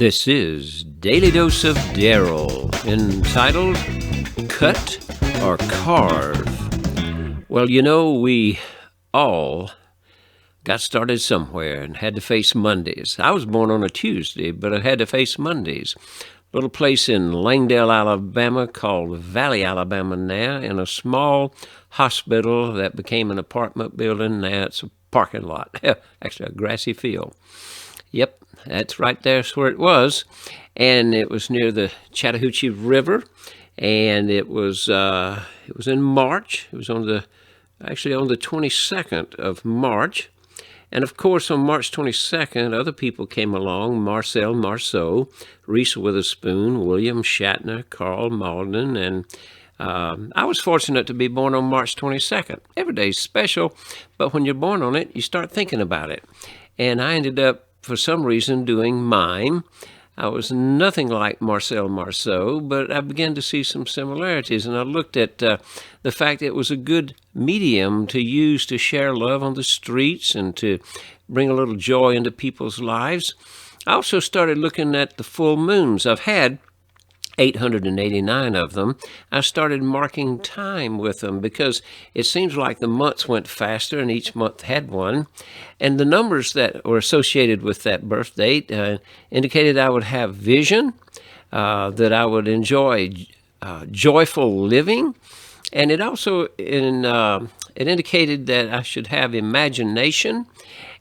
This is Daily Dose of Daryl, entitled Cut or Carve. Well, we all got started somewhere and had to face Mondays. I was born on a Tuesday, but I had to face Mondays. A little place in Langdale, Alabama called Valley, Alabama now, in a small hospital that became an apartment building. Now it's a parking lot, actually a grassy field. Yep, that's right there. That's where it was. And it was near the Chattahoochee River. And it was in March. It was on the 22nd of March. And of course, on March 22nd, other people came along: Marcel Marceau, Reese Witherspoon, William Shatner, Carl Malden, and I was fortunate to be born on March 22nd. Every day's special, but when you're born on it, you start thinking about it. And I ended up, for some reason, doing mime. I was nothing like Marcel Marceau, but I began to see some similarities, and I looked at the fact it was a good medium to use to share love on the streets and to bring a little joy into people's lives. I also started looking at the full moons. I've had 889 of them. I started marking time with them because it seems like the months went faster and each month had one. And the numbers that were associated with that birth date indicated I would have vision, that I would enjoy joyful living. And it also it indicated that I should have imagination.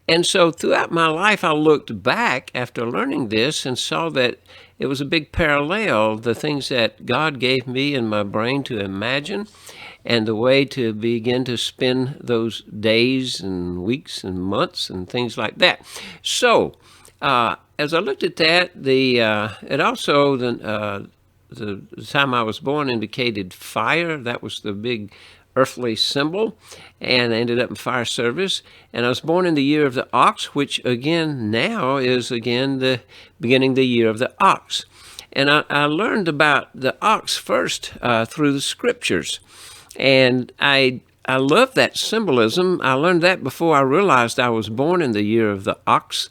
And so throughout my life, I looked back after learning this and saw that it was a big parallel, the things that God gave me in my brain to imagine and the way to begin to spend those days and weeks and months and things like that. So as I looked at that, it also, the time I was born indicated fire. That was the big earthly symbol, and I ended up in fire service. And I was born in the year of the ox, which again now is again the beginning of the year of the ox. And I learned about the ox first through the scriptures, and I love that symbolism. I learned that before I realized I was born in the year of the ox.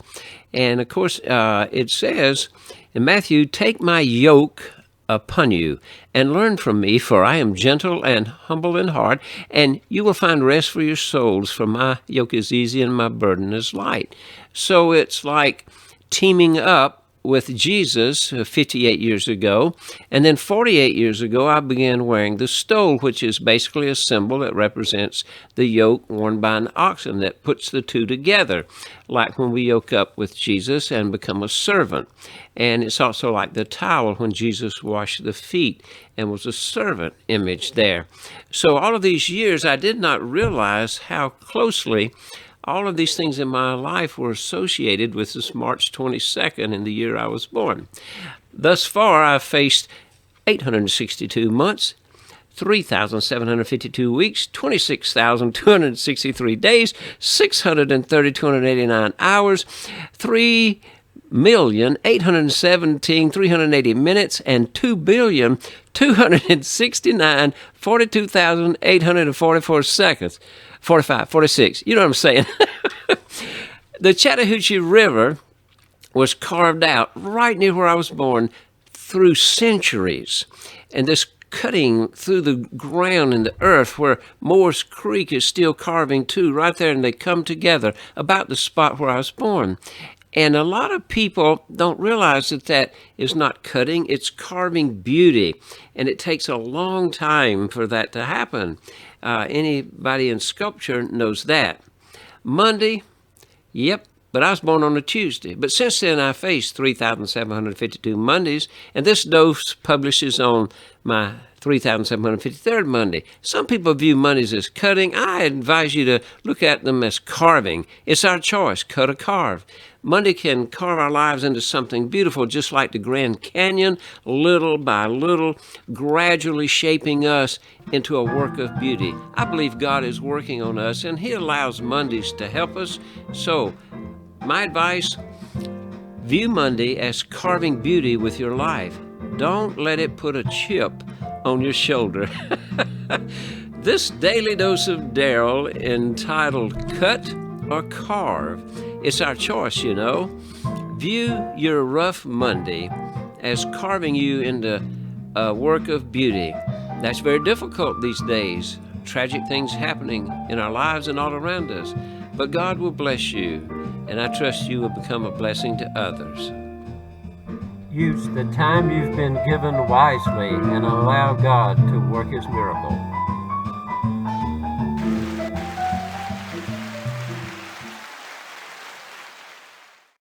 And of course it says in Matthew, "Take my yoke upon you and learn from me, for I am gentle and humble in heart, and you will find rest for your souls, for my yoke is easy and my burden is light." So it's like teaming up with Jesus 58 years ago, and then 48 years ago I began wearing the stole, which is basically a symbol that represents the yoke worn by an oxen that puts the two together, like when we yoke up with Jesus and become a servant. And it's also like the towel when Jesus washed the feet and was a servant image there. So all of these years I did not realize how closely all of these things in my life were associated with this March 22nd in the year I was born. Thus far, I've faced 862 months, 3,752 weeks, 26,263 days, 630,289 hours, 3,817,380 minutes, and 2,269,42,844 seconds. 45, 46. You know what I'm saying? The Chattahoochee River was carved out right near where I was born through centuries. And this cutting through the ground and the earth where Moore's Creek is still carving too, right there, and they come together about the spot where I was born. And a lot of people don't realize that that is not cutting, it's carving beauty. And it takes a long time for that to happen. Anybody in sculpture knows that. Monday, yep, but I was born on a Tuesday. But since then, I faced 3,752 Mondays, and this dose publishes on my 3,753rd Monday. Some people view Mondays as cutting. I advise you to look at them as carving. It's our choice, cut or carve. Monday can carve our lives into something beautiful, just like the Grand Canyon, little by little, gradually shaping us into a work of beauty. I believe God is working on us, and He allows Mondays to help us. So, my advice, view Monday as carving beauty with your life. Don't let it put a chip on your shoulder. This daily dose of Daryl, entitled Cut or Carve, it's our choice, View your rough Monday as carving you into a work of beauty. That's very difficult these days. Tragic things happening in our lives and all around us. But God will bless you, and I trust you will become a blessing to others. Use the time you've been given wisely and allow God to work His miracle.